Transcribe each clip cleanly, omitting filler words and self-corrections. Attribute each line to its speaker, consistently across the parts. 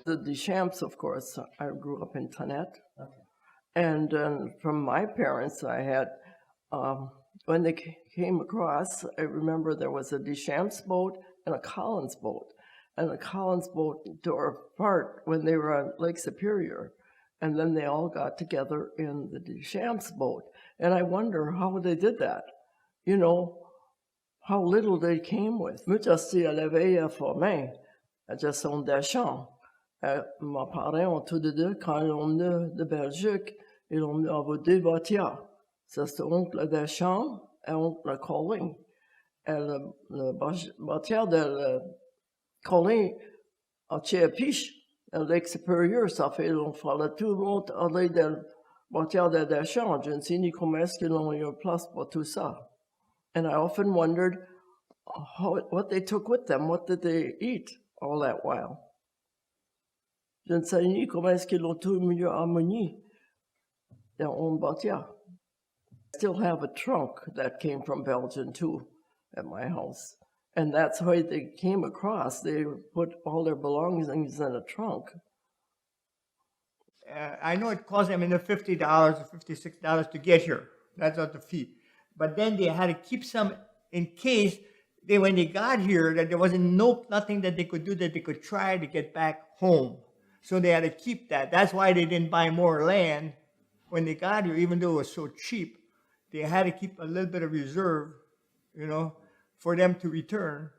Speaker 1: The Deschamps, of course, I grew up in Tonette. And from my parents, I had, when they came across, I remember there was a Deschamps boat and a Collins boat. And the Collins boat tore apart when they were on Lake Superior. And then they all got together in the Deschamps boat. And I wonder how they did that. You know, how little they came with. Moi, j'étais à la veille à Formain, à Jason Deschamps. Mes parents ont tous les deux, quand ils ont venu de Belgique, ils ont envoyé deux voitures. Ça, c'est oncle Deschamps et oncle Colin. Et le voiture de Colin a tiré piche à Lake Superior. Ça fait qu'il fallait tout le monde aller de la voiture de Deschamps. Je ne sais ni comment est-ce qu'ils ont eu place pour tout ça. And I often wondered what they took with them. What did they eat all that while? Je ne sais ni comment est-ce qu'ils ont tout mis en harmonie their own voiture. I still have a trunk that came from Belgium too at my house. And that's how they came across. They put all their belongings in a trunk.
Speaker 2: I know it cost them $50 or $56 to get here. That's not the fee. But then they had to keep some in case when they got here, that there wasn't nothing that they could do that they could try to get back home. So they had to keep that. That's why they didn't buy more land when they got here, even though it was so cheap. They had to keep a little bit of reserve, for them to return.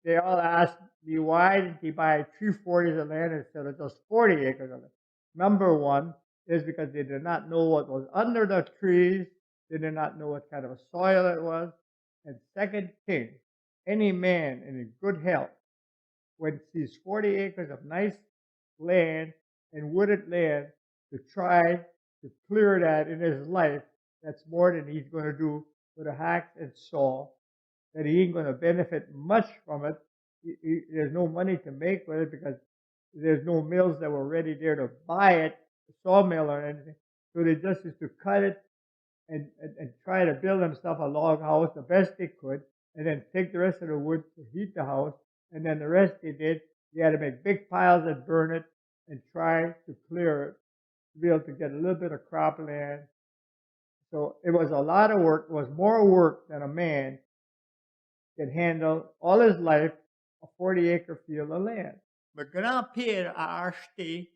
Speaker 2: They all asked me, why did they buy 3/4 of land instead of just 40 acres of it? Number one is because they did not know what was under the trees. They did not know what kind of a soil it was. And second thing, any man in good health, when he sees 40 acres of nice land and wooded land, to try to clear that in his life, that's more than he's going to do with a hack and saw, that he ain't going to benefit much from it. There's no money to make with it because there's no mills that were ready there to buy it, a sawmill or anything. So they just used to cut it and try to build themselves a log house the best they could, and then take the rest of the wood to heat the house, and then the rest they had to make big piles and burn it and try to clear it to be able to get a little bit of cropland. So it was a lot of work. It was more work than a man can handle all his life a 40-acre field of land. Le grand-père a acheté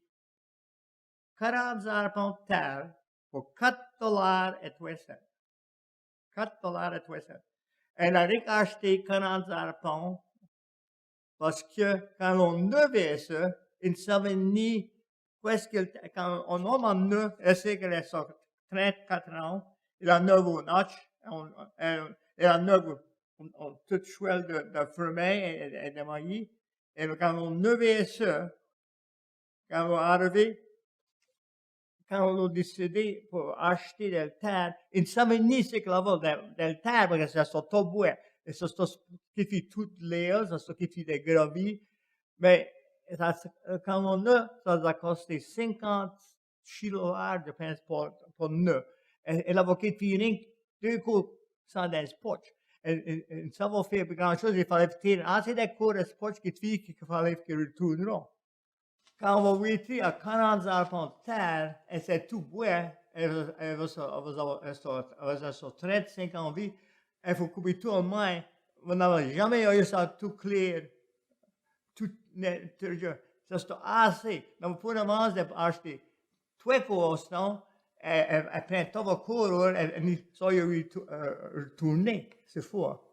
Speaker 2: 40 arpents de terre pour $4.20. $4.20. Elle a acheté 40 arpents parce que quand on neuvait ça, il ne savait ni quand on homme en neuf, elle sait qu'elle est 34 ans, il a neuf au notch, elle a neuf toute chouelle de fermier et de maillis. Et quand on neuvait ça, quand on est arrivé, quand on a décidé pour acheter des terres, il ne savait ni ce que la des terres, parce que ça sont tout bois. Et ça, qui fait toutes les ça qui fait des graviers. Mais quand on a, ça a costé 50 $, je pense, pour neuf. Et l'avocat fait rien que 2 coups sans des poches. Et ça va faire grand-chose, il fallait faire assez de coups de poches qu'il fallait qu'il retourne. Quand on va être à 40 arpents de terre, et c'est tout bois, elle va se 35 ans vie, il faut couper tout en main. On n'avait jamais eu ça tout clair. Ça c'est assez. Mais pour le moment, d'acheter 2 courses, elle prend tout le cours, et ça y retourner, c'est fort.